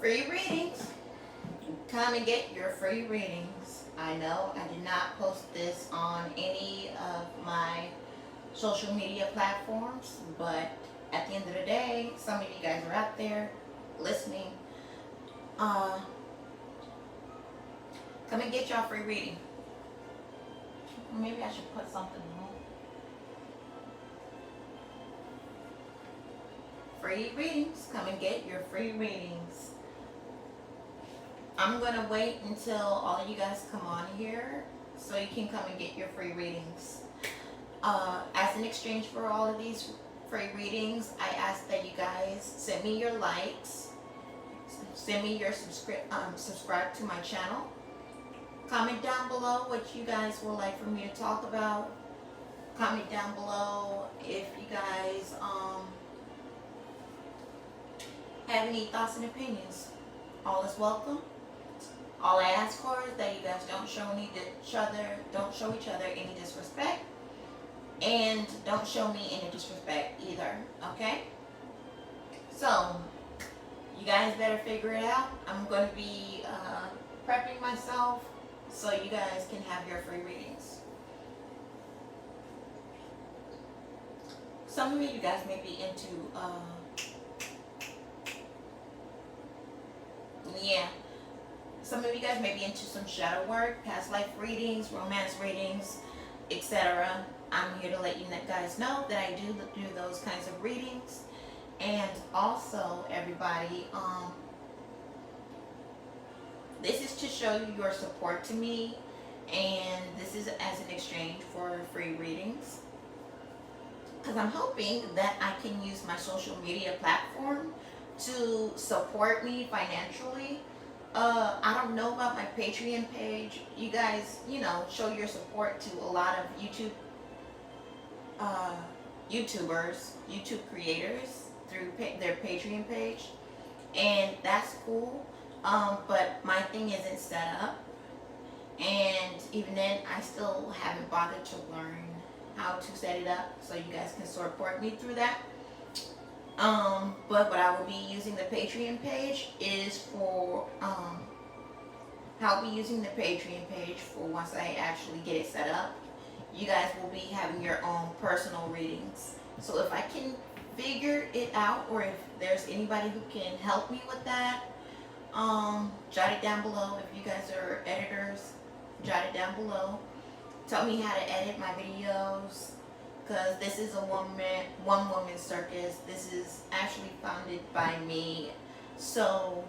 free readings. Come and get your free readings. I know I did not post this on any of my social media platforms, but at the end of the day, some of you guys are out there listening. Come and get your free reading. Maybe I should put something on. Free readings. Come and get your free readings. I'm going to wait until all of you guys come on here so you can come and get your free readings. As an exchange for all of these free readings, I ask that you guys send me your likes, send me your subscribe to my channel. Comment down below what you guys would like for me to talk about. Comment down below if you guys have any thoughts and opinions. All is welcome. All I ask for is that you guys don't show each other any disrespect, and don't show me any disrespect either. Okay? So you guys better figure it out. I'm going to be prepping myself so you guys can have your free readings. Some of you guys may be into some of you guys may be into some shadow work, past life readings, romance readings, etc. I'm here to let you guys know that I do those kinds of readings. And also, everybody, this is to show you your support to me, and this is as an exchange for free readings. Because I'm hoping that I can use my social media platform to support me financially. I don't know about my Patreon page. You guys, show your support to a lot of YouTube creators through their Patreon page, and that's cool. But my thing isn't set up, and even then, I still haven't bothered to learn how to set it up so you guys can support me through that. But what I will be using the Patreon page is for, I'll be using the Patreon page for once I actually get it set up. You guys will be having your own personal readings. So if I can figure it out, or if there's anybody who can help me with that, jot it down below. If you guys are editors, jot it down below. Tell me how to edit my videos. Because this is a one-woman circus. This is actually founded by me. So,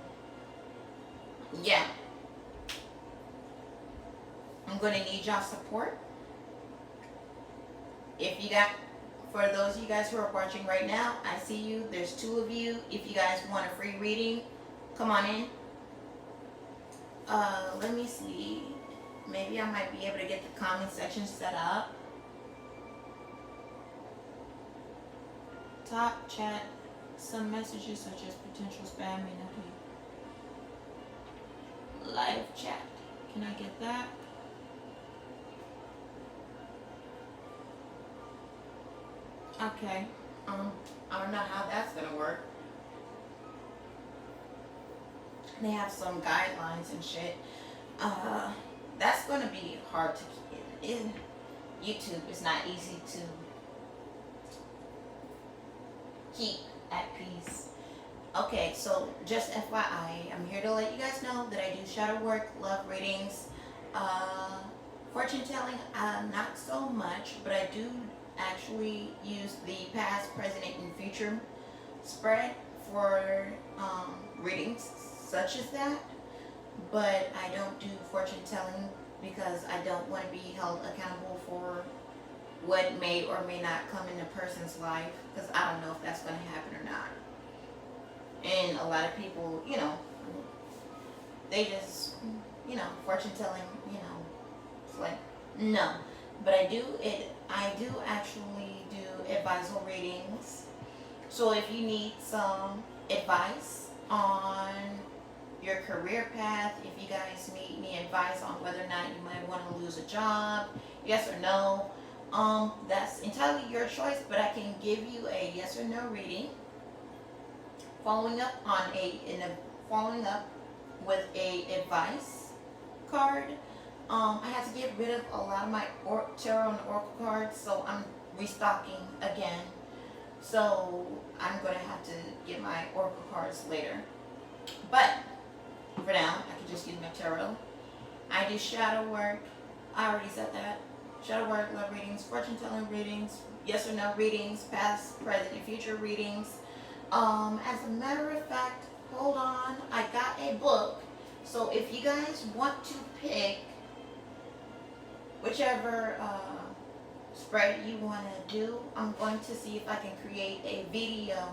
yeah. I'm going to need y'all's support. For those of you guys who are watching right now, I see you. There's 2 of you. If you guys want a free reading, come on in. Let me see. Maybe I might be able to get the comment section set up. Top chat, some messages such as potential spam may not be. Live chat, can I get that? Okay, I don't know how that's gonna work. They have some guidelines and shit. That's gonna be hard to keep in. YouTube is not easy to keep at peace. Okay, so just FYI, I'm here to let you guys know that I do shadow work, love readings, fortune telling, not so much, but I do actually use the past, present, and future spread for readings such as that. But I don't do fortune telling because I don't want to be held accountable for what may or may not come in a person's life, because I don't know if that's going to happen or not. And a lot of people, they just, fortune telling, it's like, no. But I do actually do advisal readings. So if you need some advice on your career path, if you guys need me advice on whether or not you might want to lose a job, yes or no, that's entirely your choice, but I can give you a yes or no reading following up on following up with a advice card. I had to get rid of a lot of my tarot and oracle cards, so I'm restocking again. So I'm going to have to get my oracle cards later. But for now, I can just use my tarot. I do shadow work. I already said that. Shadow work, love readings, fortune telling readings, yes or no readings, past, present, and future readings. As a matter of fact, hold on, I got a book. So if you guys want to pick whichever spread you want to do, I'm going to see if I can create a video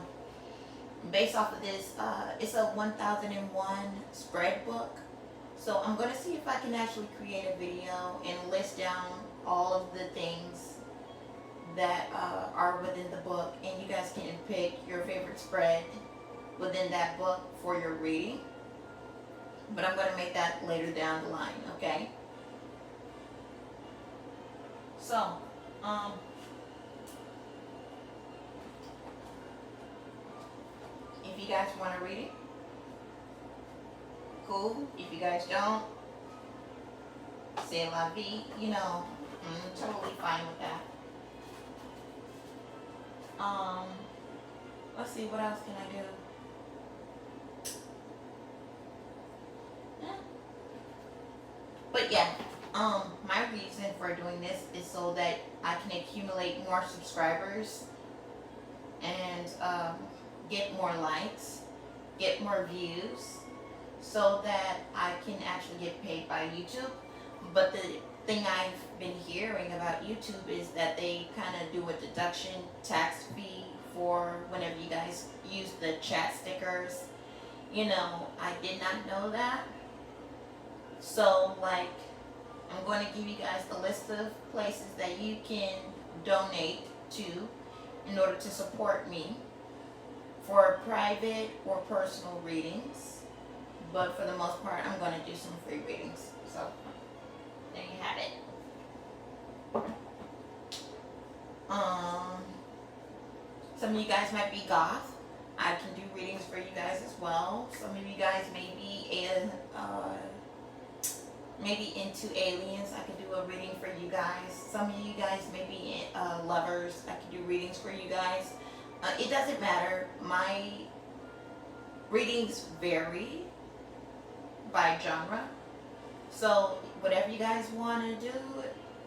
based off of this. It's a 1001 spread book. So I'm going to see if I can actually create a video and list down all of the things that are within the book, and you guys can pick your favorite spread within that book for your reading. But I'm going to make that later down the line, okay? So, if you guys want to read it, cool. If you guys don't, c'est la vie, you know, I'm totally fine with that. Let's see, what else can I do? But yeah, my reason for doing this is so that I can accumulate more subscribers and get more likes, get more views, so that I can actually get paid by YouTube. But the thing I've been hearing about YouTube is that they kind of do a deduction tax fee for whenever you guys use the chat stickers. You know, I did not know that. So, like, I'm going to give you guys the list of places that you can donate to in order to support me for private or personal readings. But for the most part, I'm going to do some free readings. So, there you have it. Some of you guys might be goth. I can do readings for you guys as well. Some of you guys may be maybe into aliens. I can do a reading for you guys. Some of you guys may be lovers. I can do readings for you guys. It doesn't matter. My readings vary by genre. So whatever you guys want to do,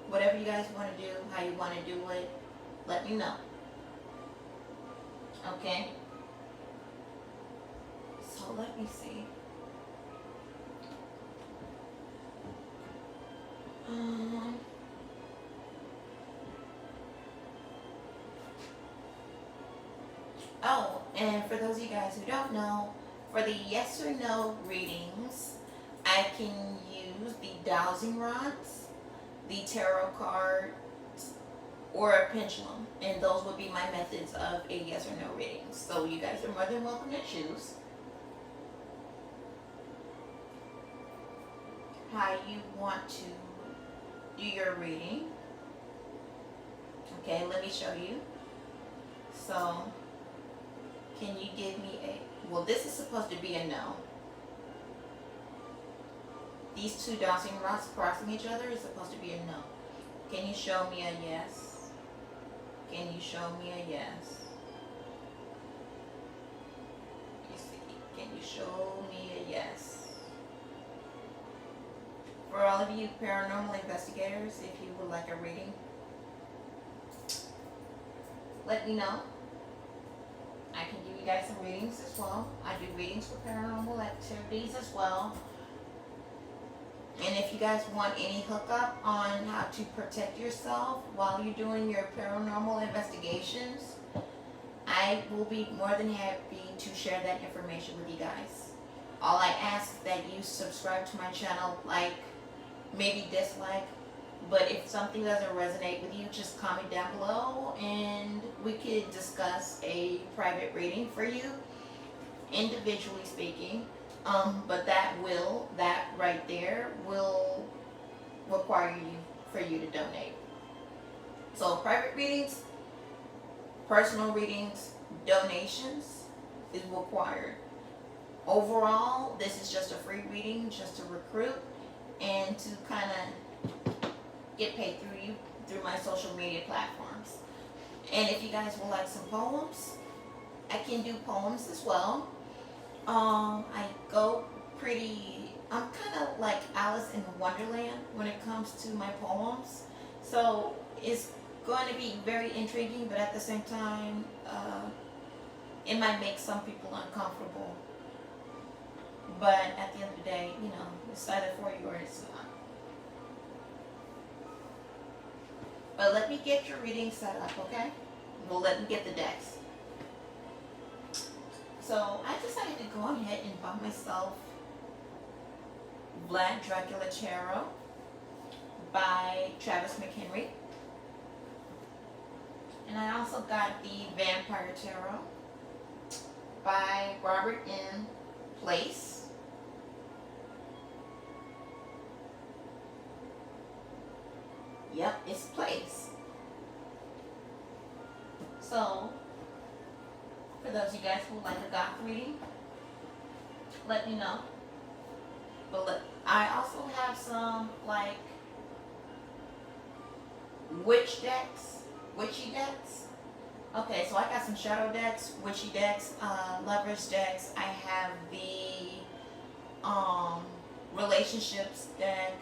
whatever you guys want to do, how you want to do it, let me know. Okay? So let me see. Oh, and for those of you guys who don't know, for the yes or no readings, I can use the dowsing rods, the tarot cards, or a pendulum, and those would be my methods of a yes or no reading. So you guys are more than welcome to choose how you want to do your reading. Okay, let me show you. So, can you give me a, well, this is supposed to be a no. These two dowsing rods crossing each other is supposed to be a no. Can you show me a yes? Can you show me a yes? You see, can you show me a yes? For all of you paranormal investigators, if you would like a reading, let me know. I can give you guys some readings as well. I do readings for paranormal activities as well. And if you guys want any hookup on how to protect yourself while you're doing your paranormal investigations, I will be more than happy to share that information with you guys. All I ask is that you subscribe to my channel, like, maybe dislike, but if something doesn't resonate with you, just comment down below and we could discuss a private reading for you, individually speaking. But that right there will require for you to donate. So private readings, personal readings, donations is required. overall, this is just a free reading, just to recruit and to kind of get paid through you, through my social media platforms. And if you guys would like some poems, I can do poems as well. I go pretty, I'm kind of like Alice in Wonderland when it comes to my poems. So it's going to be very intriguing, but at the same time, it might make some people uncomfortable. But at the end of the day, you know, it's either for you or it's not. But let me get your reading set up, okay? Well, let me get the decks. So I decided to go ahead and buy myself Black Dracula Tarot by Travis McHenry. And I also got the Vampire Tarot by Robert N. Place. Yep, it's Place. So, for those of you guys who like a goth reading, let me know. But look, I also have some like witchy decks. Okay, so I got some shadow decks, witchy decks, lovers decks. I have the relationships deck.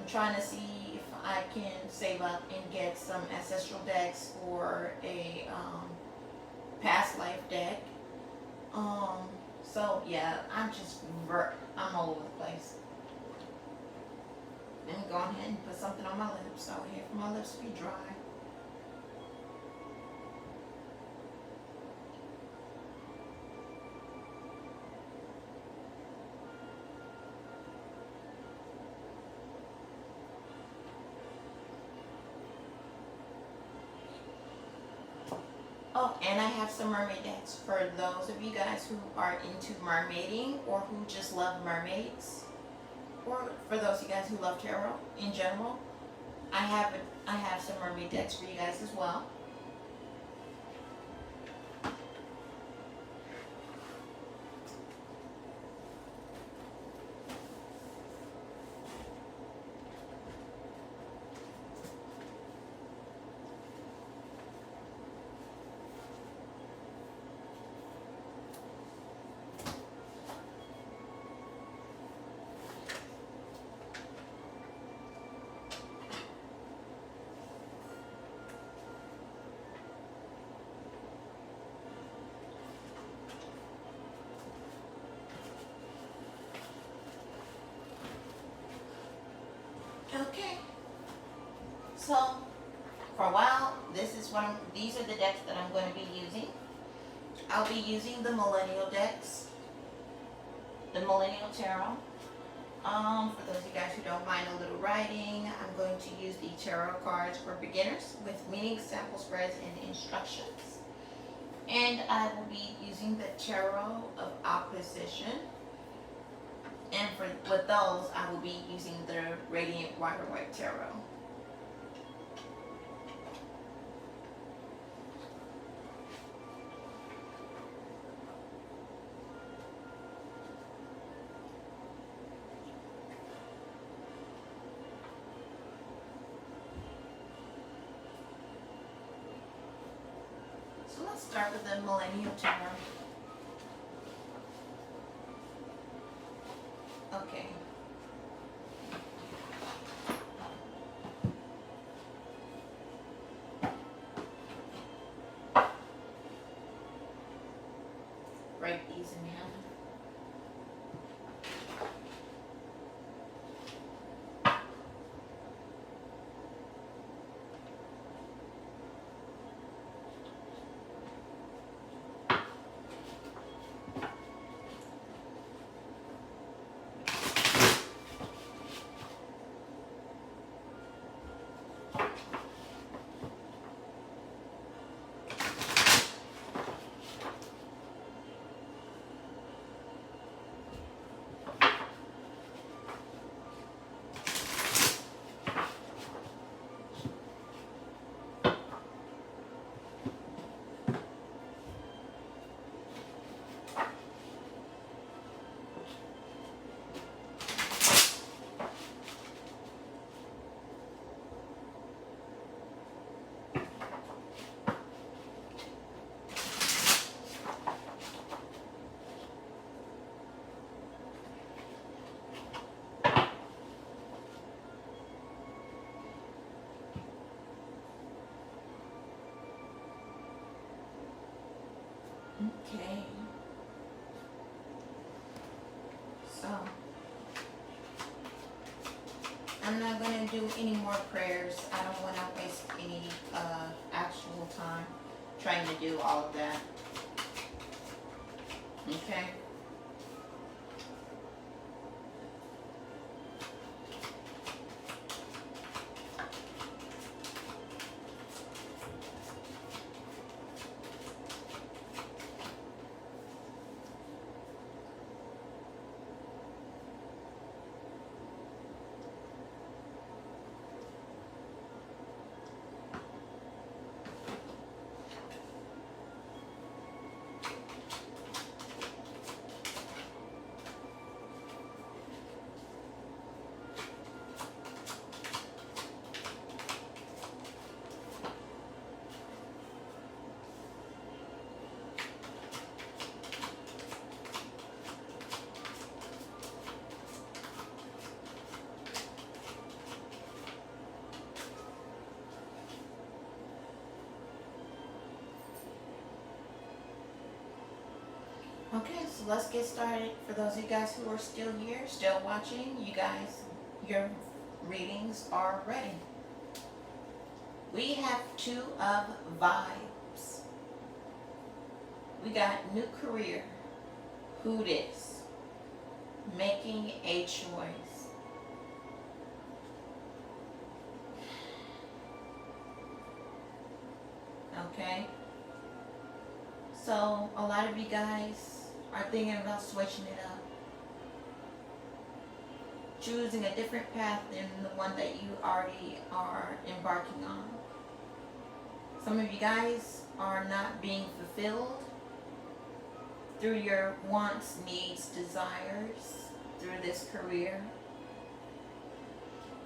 I'm trying to see if I can save up and get some ancestral decks or a past life deck. So yeah, I'm all over the place. Let me go ahead and put something on my lips out here for my lips to be dry. Oh, and I have some mermaid decks for those of you guys who are into mermaiding or who just love mermaids, or for those of you guys who love tarot in general. I have some mermaid decks for you guys as well. Okay, so for a while, these are the decks that I'm going to be using. I'll be using the Millennial decks, the Millennial Tarot. For those of you guys who don't mind a little writing, I'm going to use the tarot cards for beginners with meaning, sample spreads, and instructions. And I will be using the Tarot of Opposition. And with those, I will be using the Radiant Water White Tarot. So let's start with the Millennial Tarot. Okay. Write these in hand. do any more prayers. I don't want to waste any actual time trying to do all of that. Okay. Okay, so let's get started. For those of you guys who are still here, still watching, you guys, your readings are ready. We have Two of Vibes. We got new career. Who this? Making a choice. Okay? So, a lot of you guys are thinking about switching it up. Choosing a different path than the one that you already are embarking on. Some of you guys are not being fulfilled through your wants, needs, desires, through this career.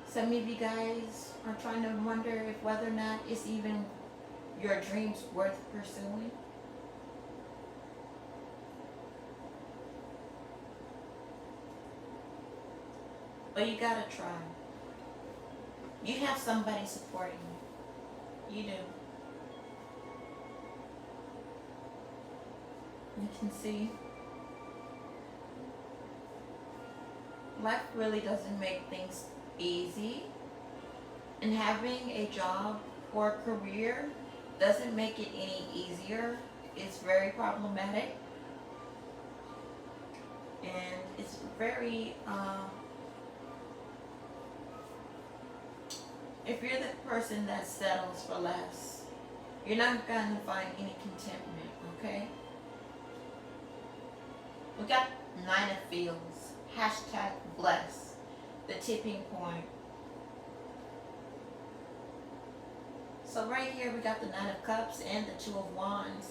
Some of you guys are trying to wonder if whether or not it's even your dreams worth pursuing. But you gotta try. You have somebody supporting you. You do. You can see. Life really doesn't make things easy. And having a job or a career doesn't make it any easier. It's very problematic. And it's very, if you're the person that settles for less, you're not going to find any contentment, okay? We got Nine of Fields, hashtag bless, the tipping point. So right here we got the Nine of Cups and the Two of Wands.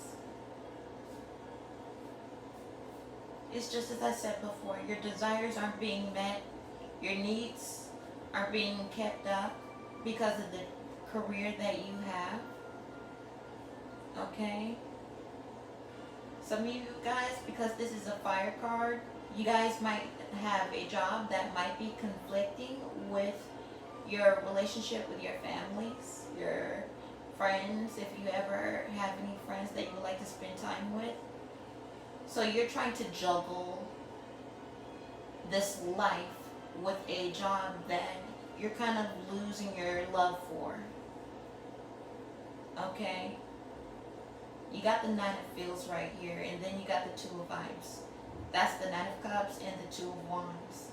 It's just as I said before, your desires aren't being met, your needs are being kept up because of the career that you have. Okay? Some of you guys, because this is a fire card, you guys might have a job that might be conflicting with your relationship with your families, your friends, if you ever have any friends that you would like to spend time with. So you're trying to juggle this life with a job that you're kind of losing your love for. Okay? You got the Nine of Fields right here, and then you got the Two of Vibes. That's the Nine of Cups and the Two of Wands.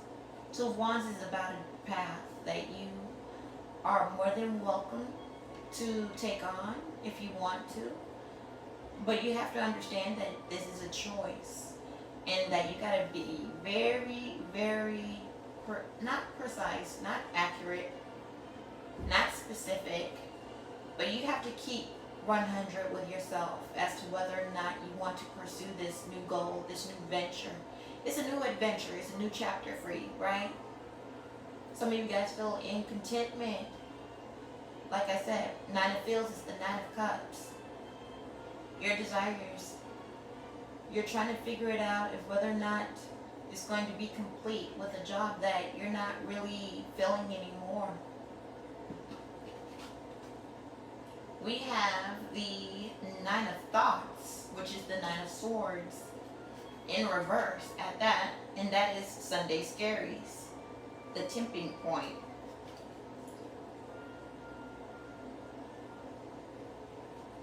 Two of Wands is about a path that you are more than welcome to take on if you want to. But you have to understand that this is a choice, and that you got to be very, very not precise, not accurate, not specific, but you have to keep 100 with yourself as to whether or not you want to pursue this new goal, this new venture. It's a new adventure. It's a new chapter for you, right? Some of you guys feel in contentment. Like I said, Nine of Fields is the Nine of Cups. Your desires. You're trying to figure it out if whether or not it's going to be complete with a job that you're not really feeling anymore. We have the Nine of Thoughts, which is the Nine of Swords, in reverse at that, and that is Sunday Scaries, the tipping point.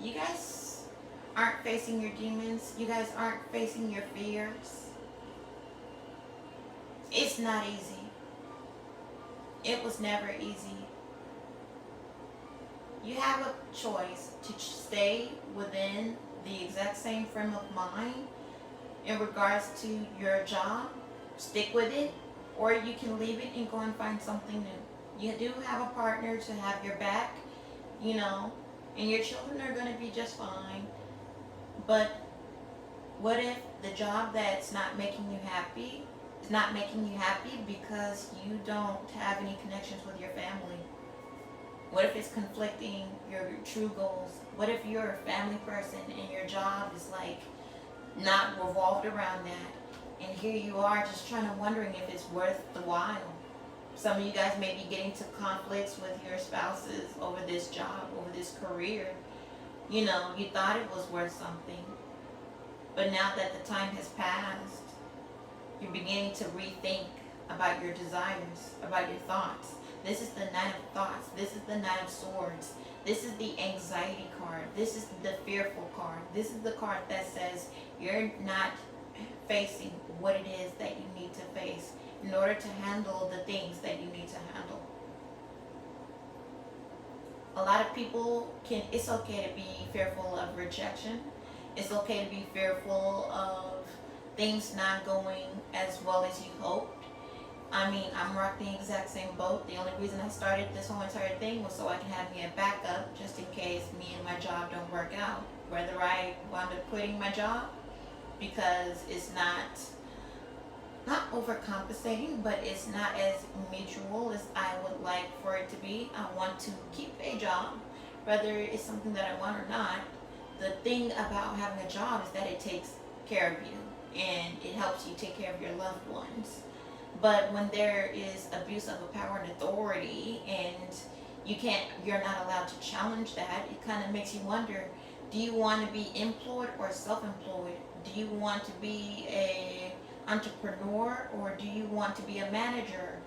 you guys aren't facing your demons. You guys aren't facing your fears. It's not easy. It was never easy. You have a choice to stay within the exact same frame of mind in regards to your job, stick with it, or you can leave it and go and find something new. You do have a partner to have your back, you know, and your children are going to be just fine. But what if the job that's not making you happy is not making you happy because you don't have any connections with your family? What if it's conflicting your true goals? What if you're a family person and your job is like not revolved around that? And here you are just trying to wondering if it's worth the while. Some of you guys may be getting to conflicts with your spouses over this job, over this career. You know, you thought it was worth something. But now that the time has passed, you're beginning to rethink about your desires, about your thoughts. This is the Knight of Thoughts. This is the Knight of Swords. This is the anxiety card. This is the fearful card. This is the card that says you're not facing what it is that you need to face in order to handle the things that you need to handle. A lot of people it's okay to be fearful of rejection. It's okay to be fearful of things not going as well as you hoped. I mean, I'm rocking the exact same boat. The only reason I started this whole entire thing was so I can have me a backup just in case me and my job don't work out. Whether I wound up quitting my job because it's not overcompensating, but it's not as mutual as I would like for it to be. I want to keep a job, whether it's something that I want or not. The thing about having a job is that it takes care of you and it helps you take care of your loved ones. But when there is abuse of a power and authority and you're not allowed to challenge that, it kind of makes you wonder, do you want to be employed or self-employed? Do you want to be a entrepreneur or do you want to be a manager?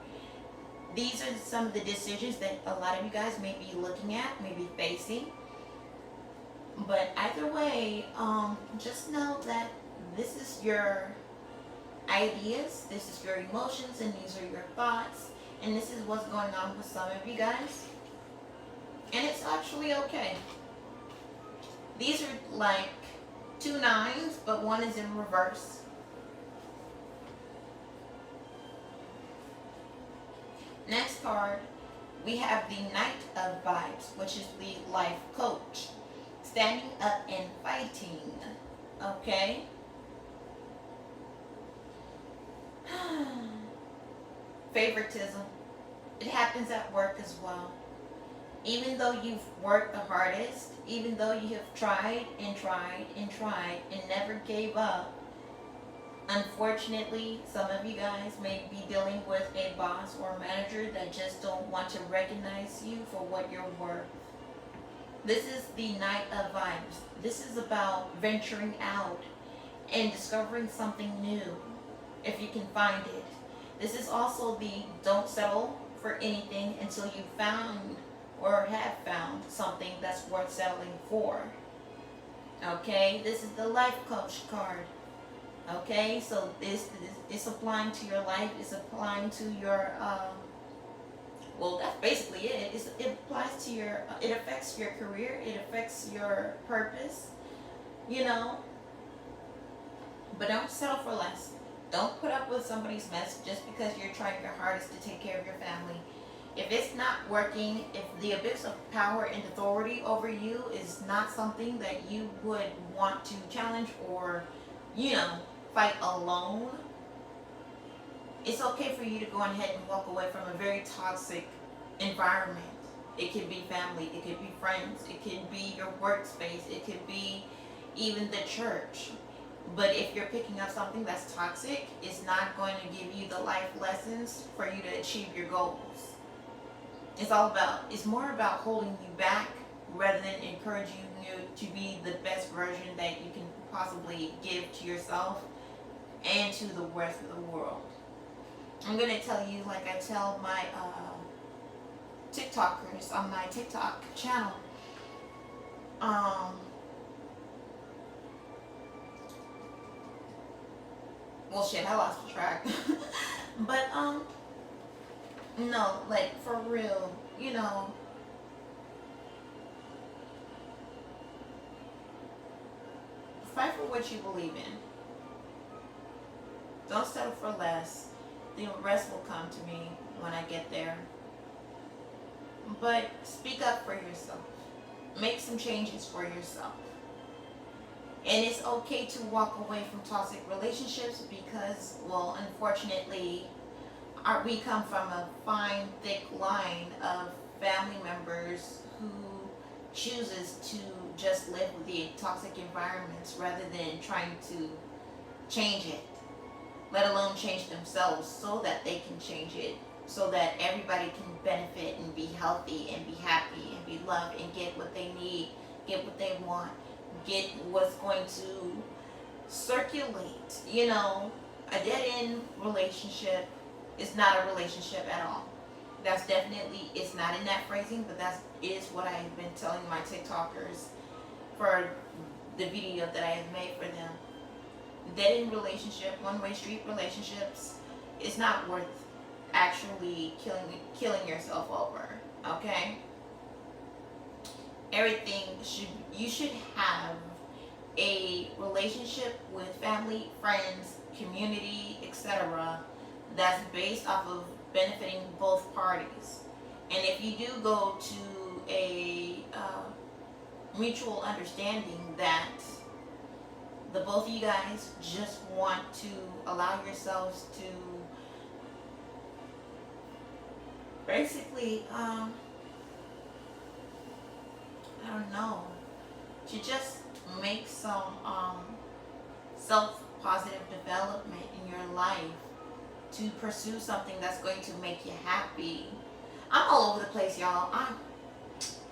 These are some of the decisions that a lot of you guys may be looking at, may be facing. But either way, just know that this is your ideas, this is your emotions, and these are your thoughts, and this is what's going on with some of you guys, and it's actually okay. These are like 2 9s, but one is in reverse. Next card, we have the Knight of Vibes, which is the life coach, standing up and fighting. Okay. Favoritism. It happens at work as well. Even though you've worked the hardest, even though you have tried and tried and tried and never gave up, unfortunately, some of you guys may be dealing with a boss or a manager that just don't want to recognize you for what you're worth. This is the Knight of Vibes. This is about venturing out and discovering something new, if you can find it. This is also the don't settle for anything until you found or have found something that's worth settling for. Okay, this is the life coach card. Okay, so this is applying to your life, it's applying to your, well, that's basically it. It applies to your, it affects your career, it affects your purpose, you know. But don't settle for less. Don't put up with somebody's mess just because you're trying your hardest to take care of your family. If it's not working, if the abuse of power and authority over you is not something that you would want to challenge or, you know, fight alone, it's okay for you to go ahead and walk away from a very toxic environment. It could be family, it could be friends, it could be your workspace, it could be even the church. But if you're picking up something that's toxic, it's not going to give you the life lessons for you to achieve your goals. It's more about holding you back rather than encouraging you to be the best version that you can possibly give to yourself and to the rest of the world. I'm going to tell you, like I tell my TikTokers on my TikTok channel, Well, shit, I lost track. But no, like for real, you know, fight for what you believe in. Don't settle for less. The rest will come to me when I get there. But speak up for yourself. Make some changes for yourself. And it's okay to walk away from toxic relationships because, well, unfortunately, we come from a fine, thick line of family members who chooses to just live with the toxic environments rather than trying to change it, let alone change themselves so that they can change it, so that everybody can benefit and be healthy and be happy and be loved and get what they need, get what they want, get what's going to circulate. You know, a dead-end relationship is not a relationship at all. That's definitely, it's not in that phrasing, but that is what I've been telling my TikTokers for the video that I have made for them. Dead-end relationship, one-way street relationships, is not worth actually killing yourself over. Okay? You should have a relationship with family, friends, community, etc. that's based off of benefiting both parties. And if you do go to a mutual understanding that the both of you guys just want to allow yourselves to basically, I don't know, to just make some self-positive development in your life, to pursue something that's going to make you happy. I'm all over the place, y'all.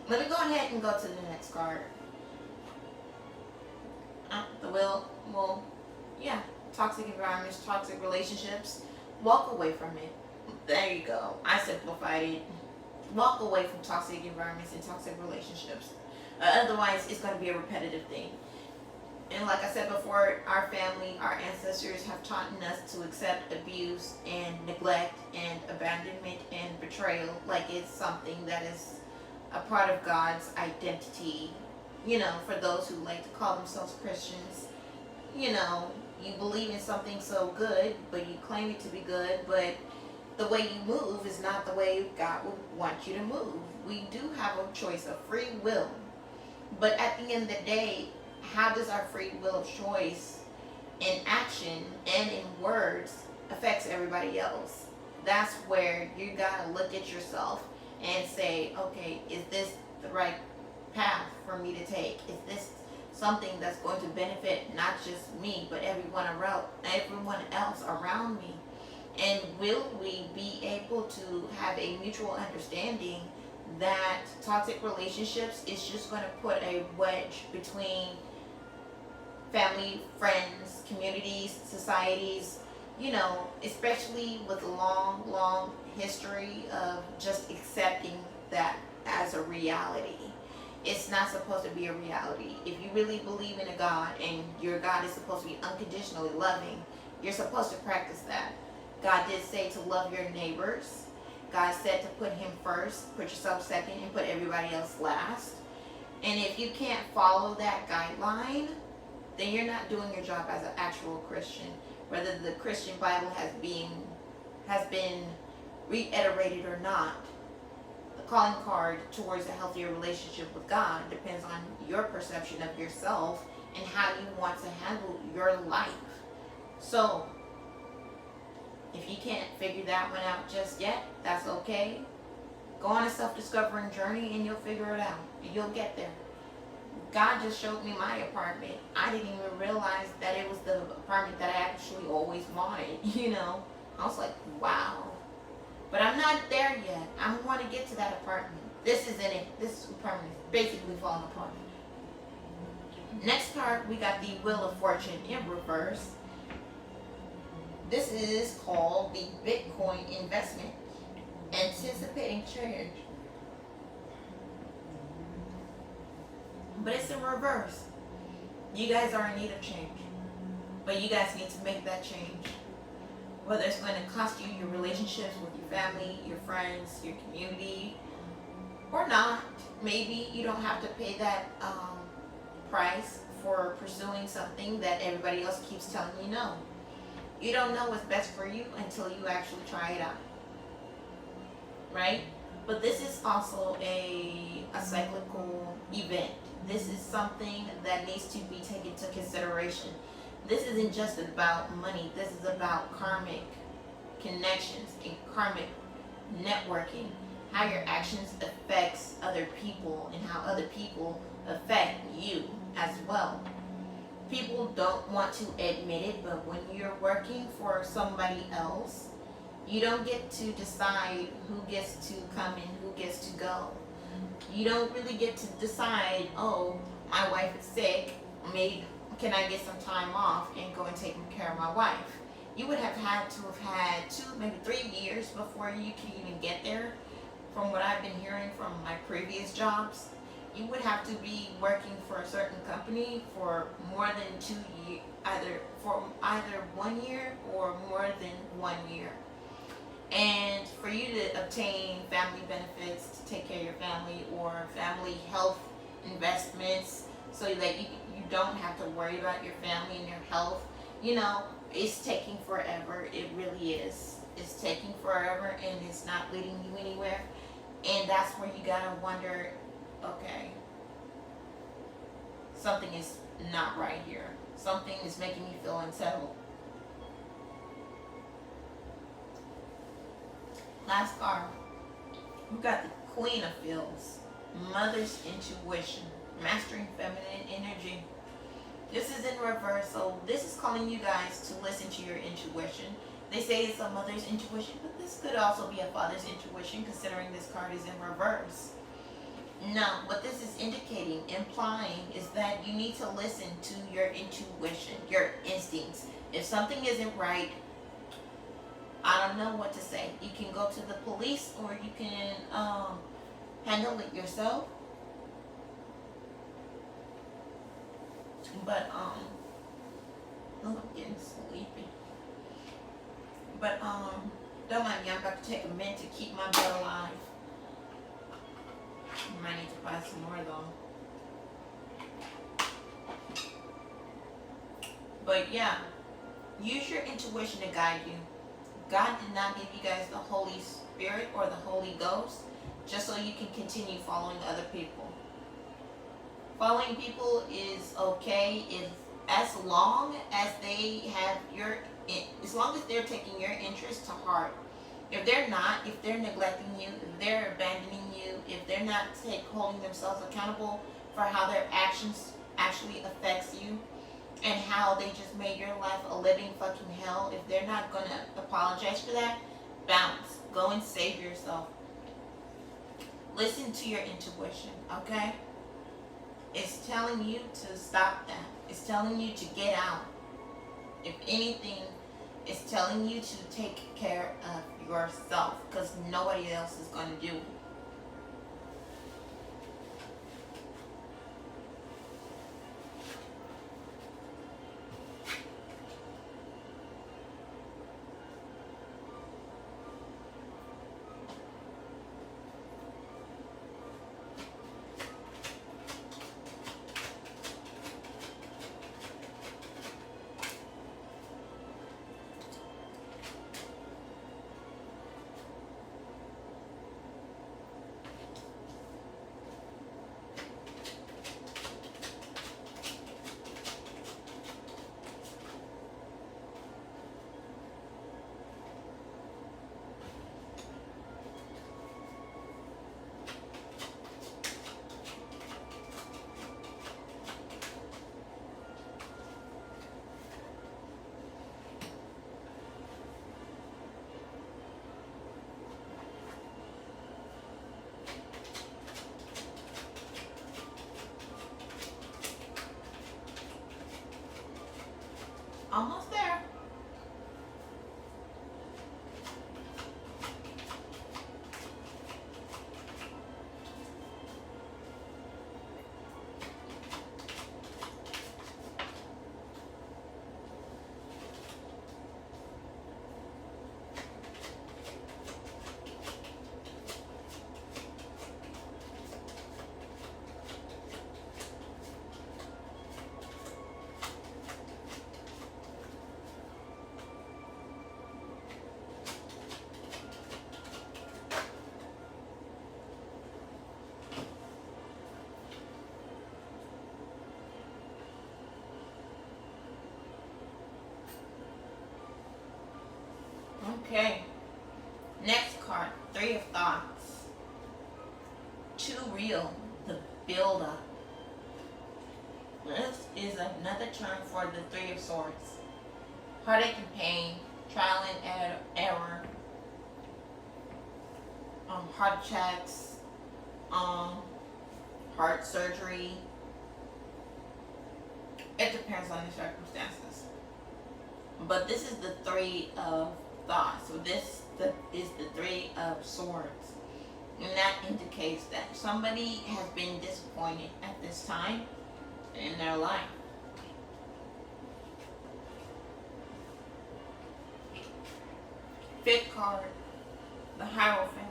Let me go ahead and go to the next card. The will, well, yeah, toxic environments, toxic relationships. Walk away from it. There you go. I simplified it. Walk away from toxic environments and toxic relationships. Otherwise, it's going to be a repetitive thing. And like I said before, our family, our ancestors have taught us to accept abuse and neglect and abandonment and betrayal like it's something that is a part of God's identity. You know, for those who like to call themselves Christians, you know, you believe in something so good, but you claim it to be good, but the way you move is not the way God would want you to move. We do have a choice of free will. But at the end of the day, how does our free will of choice in action and in words affects everybody else? That's where you gotta look at yourself and say, okay, is this the right path for me to take? Is this something that's going to benefit not just me, but everyone else around me? And will we be able to have a mutual understanding that toxic relationships is just going to put a wedge between family, friends, communities, societies, you know, especially with a long, long history of just accepting that as a reality. It's not supposed to be a reality. If you really believe in a God and your God is supposed to be unconditionally loving, you're supposed to practice that. God did say to love your neighbors. God said to put him first, put yourself second, and put everybody else last. And if you can't follow that guideline, then you're not doing your job as an actual Christian. Whether the Christian Bible has been reiterated or not, the calling card towards a healthier relationship with God depends on your perception of yourself and how you want to handle your life. So, if you can't figure that one out just yet, that's okay. Go on a self-discovering journey and you'll figure it out. You'll get there. God just showed me my apartment. I didn't even realize that it was the apartment that I actually always wanted, you know. I was like, wow. But I'm not there yet. I want to get to that apartment. This isn't it. This apartment is basically falling apart. Next card, we got the Wheel of Fortune in reverse. This is called the Bitcoin investment, anticipating change. But it's in reverse. You guys are in need of change. But you guys need to make that change. Whether it's going to cost you your relationships with your family, your friends, your community, or not. Maybe you don't have to pay that price for pursuing something that everybody else keeps telling you no. You don't know what's best for you until you actually try it out. Right? But this is also a cyclical event. This is something that needs to be taken into consideration. This isn't just about money. This is about karmic connections and karmic networking. How your actions affects other people and how other people affect you as well. People don't want to admit it, but when you're working for somebody else, you don't get to decide who gets to come and who gets to go. You don't really get to decide, oh, my wife is sick, maybe can I get some time off and go and take care of my wife? You would have had 2, maybe 3 years before you can even get there. From what I've been hearing from my previous jobs, you would have to be working for a certain company for more than 2 years, either 1 year or more than 1 year. And for you to obtain family benefits to take care of your family or family health investments so that you don't have to worry about your family and your health, it's taking forever. It really is. It's taking forever and it's not leading you anywhere. And that's where you gotta wonder, okay, something is not right here. Something is making me feel unsettled. Last card, we got the Queen of Fields, Mother's Intuition, Mastering Feminine Energy. This is in reverse, so this is calling you guys to listen to your intuition. They say it's a mother's intuition, but this could also be a father's intuition, considering this card is in reverse. Now, what this is indicating, implying, is that you need to listen to your intuition, your instincts. If something isn't right, I don't know what to say. You can go to the police or you can handle it yourself. But I'm getting sleepy. But don't mind me, I'm about to take a minute to keep my bed alive. Might need to buy some more though. But yeah, use your intuition to guide you. God did not give you guys the Holy Spirit or the Holy Ghost just so you can continue following other people. Following people is okay as long as they have as long as they're taking your interest to heart. If they're not, if they're neglecting you, if they're abandoning you, if they're not holding themselves accountable for how their actions actually affects you, and how they just made your life a living fucking hell, if they're not going to apologize for that, bounce. Go and save yourself. Listen to your intuition, okay? It's telling you to stop that. It's telling you to get out. If anything, it's telling you to take care of yourself because nobody else is going to do it. Okay. Next card, Three of Thoughts. Too real, the build-up. This is another term for the Three of Swords. Heartache and pain, trial and error, heart attacks, heart surgery. It depends on the circumstances. But this is the Three of Thoughts. So this is the Three of Swords. And that indicates that somebody has been disappointed at this time in their life. Fifth card, the Hierophant.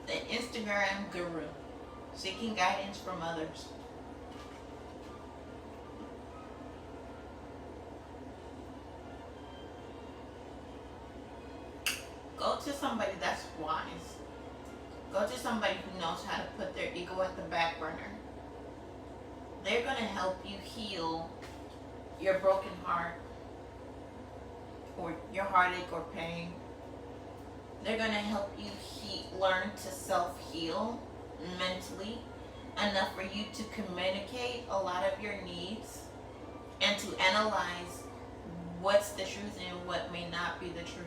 The Instagram guru, seeking guidance from others. Go to somebody that's wise. Go to somebody who knows how to put their ego at the back burner. They're going to help you heal your broken heart or your heartache or pain. They're going to help you learn to self-heal mentally enough for you to communicate a lot of your needs and to analyze what's the truth and what may not be the truth.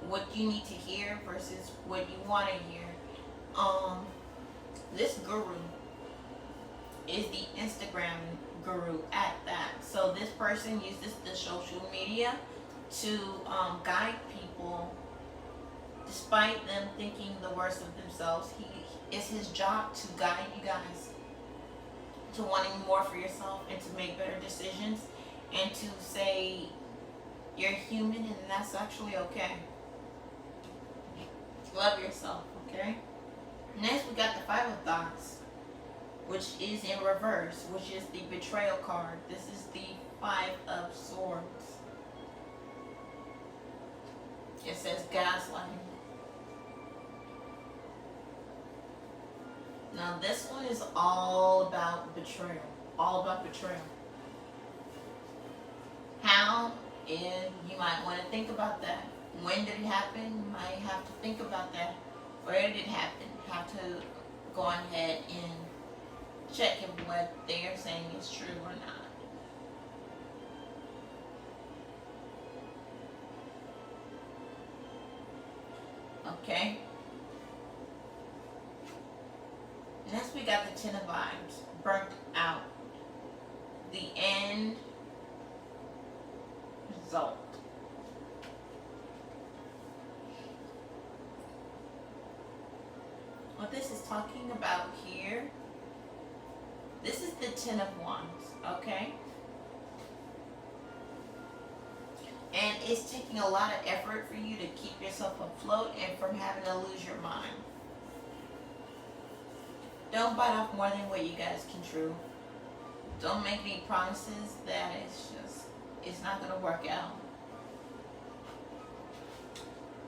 What you need to hear versus what you want to hear. This guru is the Instagram guru at that. So this person uses the social media to guide people despite them thinking the worst of themselves. It's his job to guide you guys to wanting more for yourself and to make better decisions and to say you're human and that's actually okay. Love yourself, okay? Next, we got the Five of Thoughts, which is in reverse, which is the Betrayal card. This is the Five of Swords. It says gaslighting. Now, this one is all about betrayal. All about betrayal. How? And you might want to think about that. When did it happen? You might have to think about that. Where did it happen? Have to go ahead and check if what they are saying is true or not. Okay. Next we got the Ten of Vibes. Burnt out. The end result. What this is talking about here, this is the Ten of Wands, okay? And it's taking a lot of effort for you to keep yourself afloat and from having to lose your mind. Don't bite off more than what you guys can chew. Don't make any promises that it's not going to work out.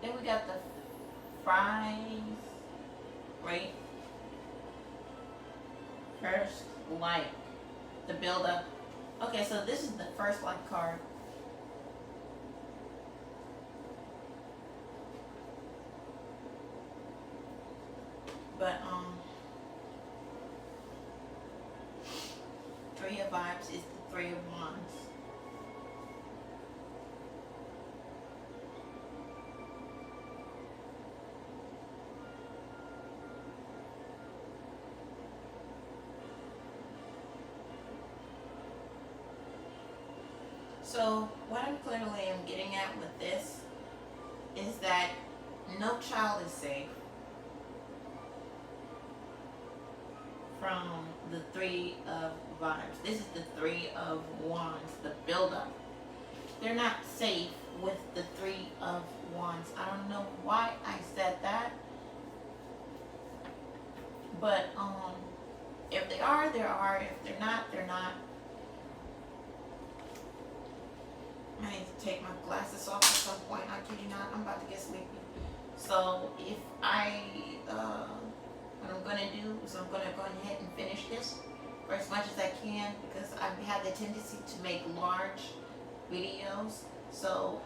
Then we got the Five. Right? First light. The build-up. Okay, so this is the first light card. But, Three of Vibes is the Three of Wands. So what I'm clearly am getting at with this is that no child is safe from the Three of Vibes. This is the Three of Wands, the build-up. They're not safe with the Three of Wands. I don't know why I said that, but if they are, they are. If they're not, they're not. I need to take my glasses off at some point. I kid you not, I'm about to get sleepy. So if what I'm going to do is I'm going to go ahead and finish this for as much as I can, because I have the tendency to make large videos. So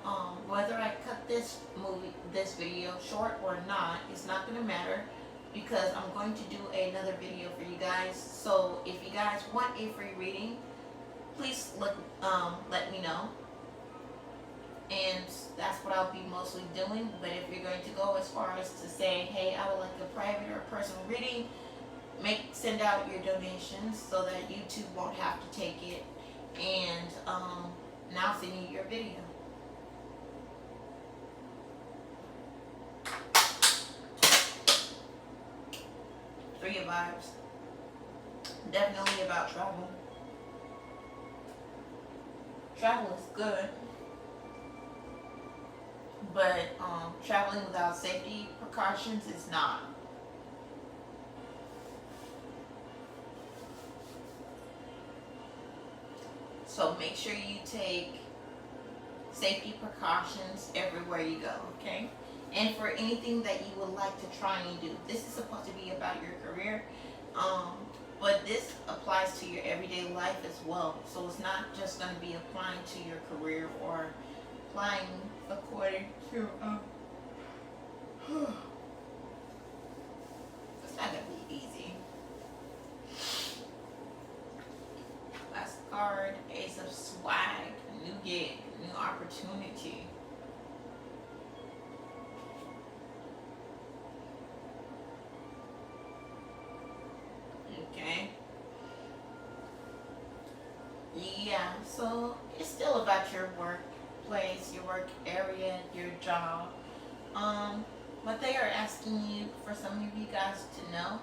whether I cut this video short or not, it's not gonna matter because I'm going to do another video for you guys. So if you guys want a free reading, please let me know. And that's what I'll be mostly doing. But if you're going to go as far as to say, hey, I would like a private or personal reading, send out your donations so that YouTube won't have to take it. And now send you your video. Three of vibes. Definitely about travel. Travel is good. But traveling without safety precautions is not. So make sure you take safety precautions everywhere you go, okay? And for anything that you would like to try and do. This is supposed to be about your career, but this applies to your everyday life as well. So it's not just going to be applying to your career or applying according to it's not gonna be easy. Last card, Ace of Swag, new gig, new opportunity. Okay. Yeah, so it's still about your workplace, your work area, your job. What they are asking you, for some of you guys to know,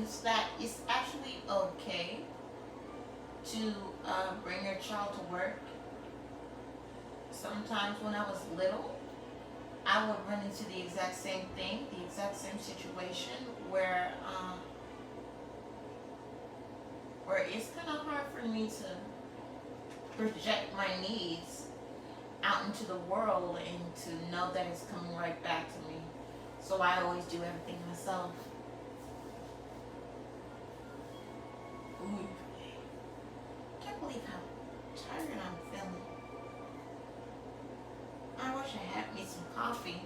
is that it's actually okay to bring your child to work. Sometimes when I was little, I would run into the exact same thing, the exact same situation where it's kind of hard for me to project my needs out into the world and to know that it's coming right back to me. So I always do everything myself. Ooh. Can't believe how tired I'm feeling. I wish I had me some coffee.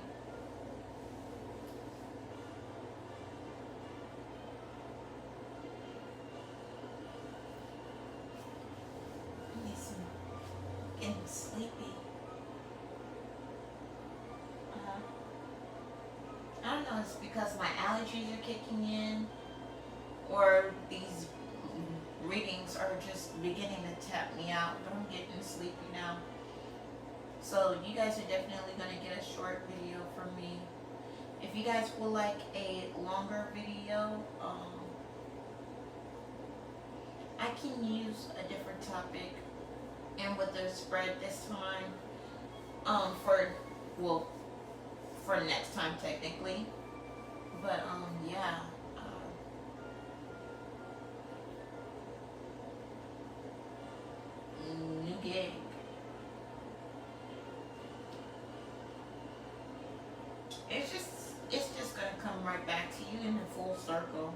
Getting sleepy. I don't know, it's because my allergies are kicking in, or these readings are just beginning to tap me out, but I'm getting sleepy now. So you guys are definitely going to get a short video from me. If you guys would like a longer video, I can use a different topic and with the spread this time, for next time technically, but yeah, new gig. It's just gonna come right back to you in a full circle.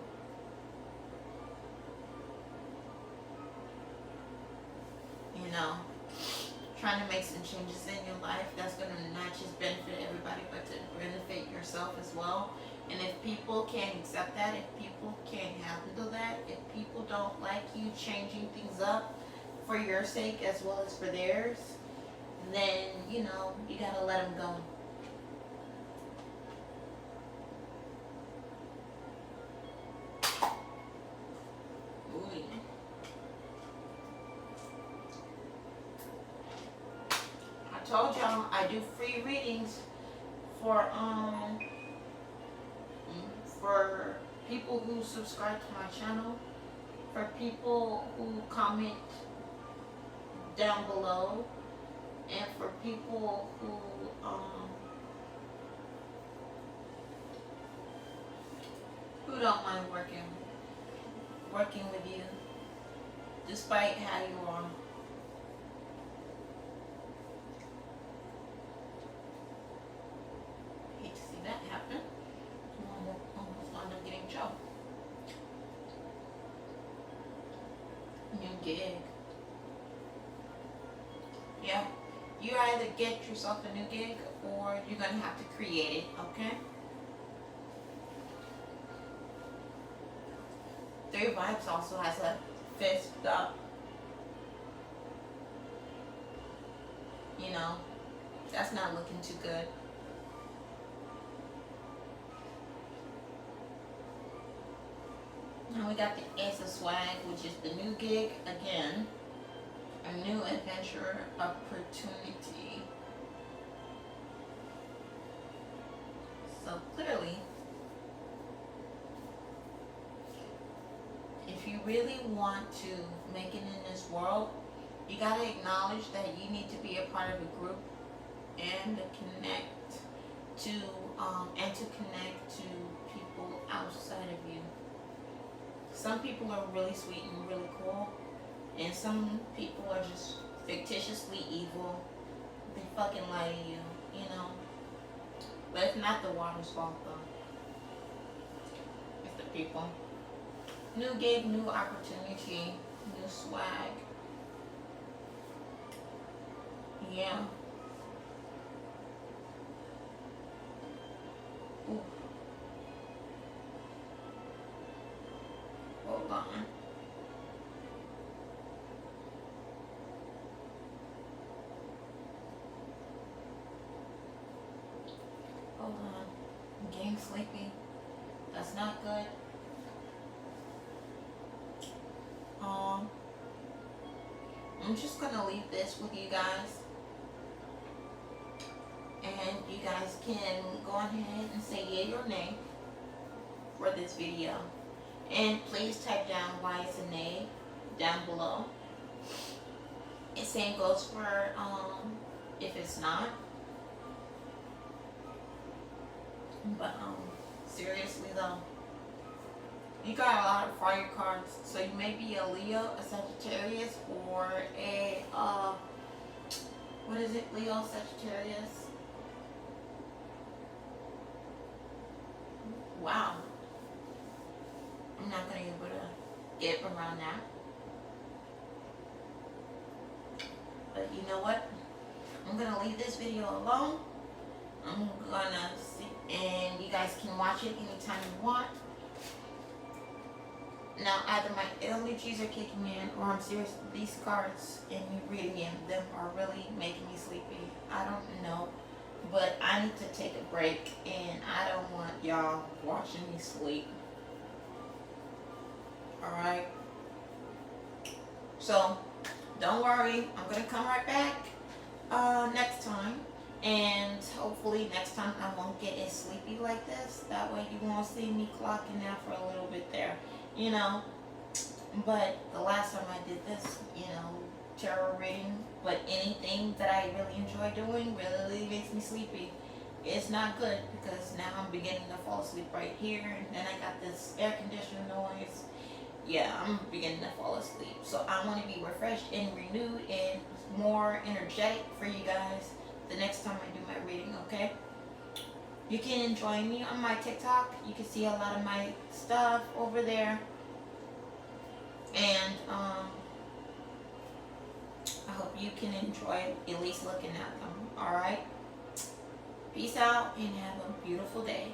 You know, trying to make some changes in your life that's going to not just benefit everybody, but to benefit yourself as well. And if people can't accept that, if people can't handle that, if people don't like you changing things up for your sake as well as for theirs, then, you know, you got to let them go. Told y'all I do free readings for people who subscribe to my channel, for people who comment down below, and for people who don't mind working with you despite how you are. That happened. Almost wound up getting Joe. New gig. Yeah. either get yourself a new gig or you're going to have to create it, okay? 3 Vibes also has a fist up. You know, that's not looking too good. Now we got the Ace of Swag, which is the new gig again. A new adventure opportunity. So clearly, if you really want to make it in this world, you gotta acknowledge that you need to be a part of a group and connect to people outside of you. Some people are really sweet and really cool, and some people are just fictitiously evil. They fucking lie to you, you know. But it's not the water's fault though. It's the people. New gig, new opportunity, new swag. Yeah. Ooh. Hold on. Hold on. I'm getting sleepy. That's not good. I'm just gonna leave this with you guys. And you guys can go ahead and say yay or nay for this video. And please type down why it's a nay down below. And same goes for if it's not. But seriously though, you got a lot of fire cards. So you may be a Leo, a Sagittarius, or a what is it? Leo, Sagittarius. Wow. I'm not gonna be able to get around that. But you know what? I'm gonna leave this video alone. I'm gonna see, and you guys can watch it anytime you want. Now, either my allergies are kicking in, or I'm serious. These cards and me reading them are really making me sleepy. I don't know, but I need to take a break, and I don't want y'all watching me sleep. Alright? So, don't worry. I'm going to come right back next time. And hopefully next time I won't get as sleepy like this. That way you won't see me clocking out for a little bit there. You know? But the last time I did this, you know, tarot reading, but anything that I really enjoy doing really makes me sleepy. It's not good because now I'm beginning to fall asleep right here, and then I got this air conditioner noise. Yeah, I'm beginning to fall asleep. So I want to be refreshed and renewed and more energetic for you guys the next time I do my reading, okay? You can join me on my TikTok. You can see a lot of my stuff over there. And I hope you can enjoy at least looking at them, alright? Peace out and have a beautiful day.